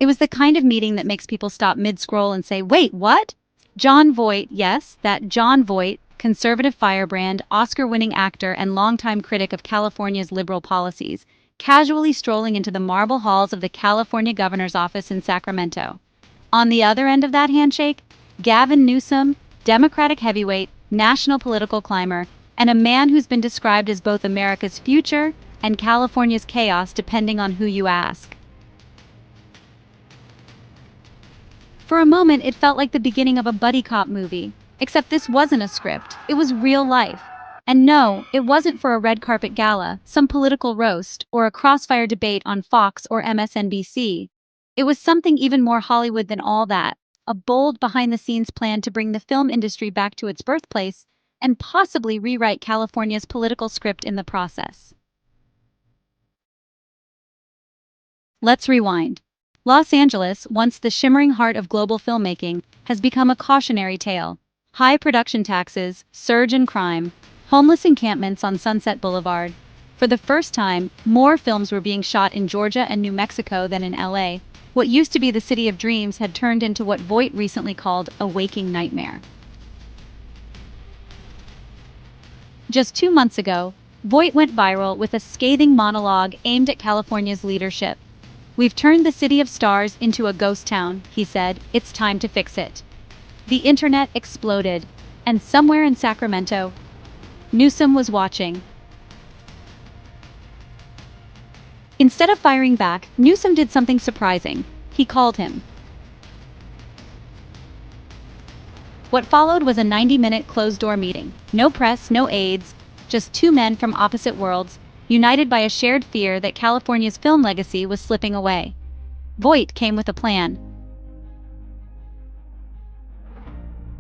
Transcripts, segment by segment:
It was the kind of meeting that makes people stop mid-scroll and say, wait, what? Jon Voight, yes, that Jon Voight, conservative firebrand, Oscar-winning actor and longtime critic of California's liberal policies, casually strolling into the marble halls of the California governor's office in Sacramento. On the other end of that handshake, Gavin Newsom, Democratic heavyweight, national political climber, and a man who's been described as both America's future and California's chaos depending on who you ask. For a moment, it felt like the beginning of a buddy cop movie, except this wasn't a script, it was real life. And no, it wasn't for a red carpet gala, some political roast, or a crossfire debate on Fox or MSNBC. It was something even more Hollywood than all that, a bold behind-the-scenes plan to bring the film industry back to its birthplace and possibly rewrite California's political script in the process. Let's rewind. Los Angeles, once the shimmering heart of global filmmaking, has become a cautionary tale. High production taxes, surge in crime, homeless encampments on Sunset Boulevard. For the first time, more films were being shot in Georgia and New Mexico than in LA. What used to be the city of dreams had turned into what Voight recently called a waking nightmare. Just 2 months ago, Voight went viral with a scathing monologue aimed at California's leadership. "We've turned the city of stars into a ghost town," he said. "It's time to fix it." The internet exploded, and somewhere in Sacramento, Newsom was watching. Instead of firing back, Newsom did something surprising. He called him. What followed was a 90-minute closed-door meeting. No press, no aides, just two men from opposite worlds, united by a shared fear that California's film legacy was slipping away. Voight came with a plan.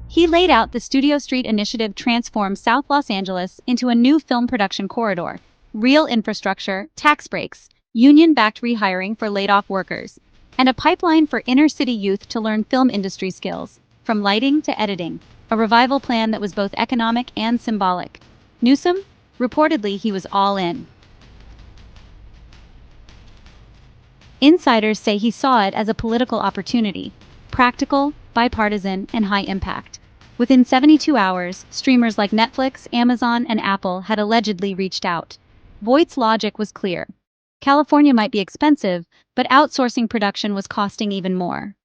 He laid out the Studio Street initiative to transform South Los Angeles into a new film production corridor, real infrastructure, tax breaks, union-backed rehiring for laid-off workers, and a pipeline for inner-city youth to learn film industry skills, from lighting to editing, a revival plan that was both economic and symbolic. Newsom? Reportedly, he was all in. Insiders say he saw it as a political opportunity, practical, bipartisan, and high impact. Within 72 hours, streamers like Netflix, Amazon, and Apple had allegedly reached out. Voight's logic was clear. California might be expensive, but outsourcing production was costing even more.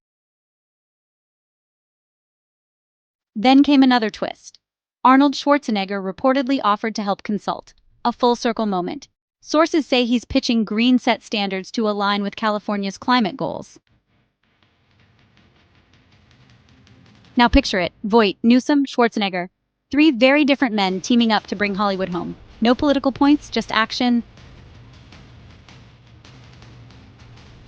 Then came another twist. Arnold Schwarzenegger reportedly offered to help consult. A full-circle moment. Sources say he's pitching green set standards to align with California's climate goals. Now picture it, Voight, Newsom, Schwarzenegger. Three very different men teaming up to bring Hollywood home. No political points, just action.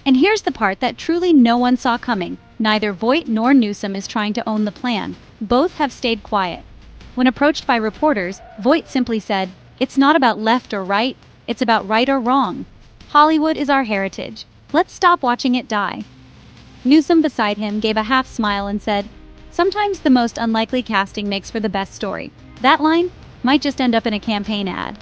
And here's the part that truly no one saw coming. Neither Voight nor Newsom is trying to own the plan. Both have stayed quiet. When approached by reporters, Voight simply said, "It's not about left or right, it's about right or wrong. Hollywood is our heritage. Let's stop watching it die." Newsom beside him gave a half smile and said, "Sometimes the most unlikely casting makes for the best story." That line might just end up in a campaign ad.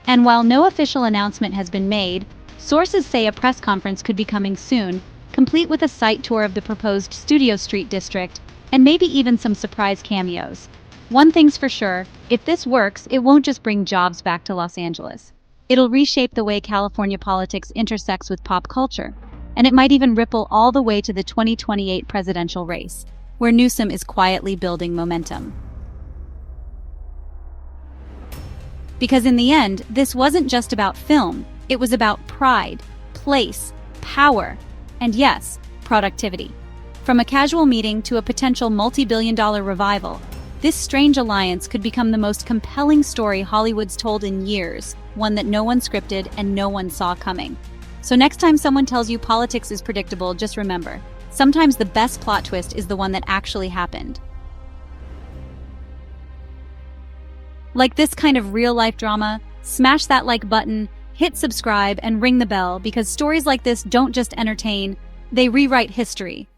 And while no official announcement has been made, sources say a press conference could be coming soon, complete with a site tour of the proposed Studio Street district, and maybe even some surprise cameos. One thing's for sure, if this works, it won't just bring jobs back to Los Angeles. It'll reshape the way California politics intersects with pop culture, and it might even ripple all the way to the 2028 presidential race, where Newsom is quietly building momentum. Because in the end, this wasn't just about film, it was about pride, place, power, and yes, productivity. From a casual meeting to a potential multi-billion-dollar revival, this strange alliance could become the most compelling story Hollywood's told in years, one that no one scripted and no one saw coming. So next time someone tells you politics is predictable, just remember, sometimes the best plot twist is the one that actually happened. Like this kind of real-life drama, smash that like button, hit subscribe, and ring the bell because stories like this don't just entertain, they rewrite history.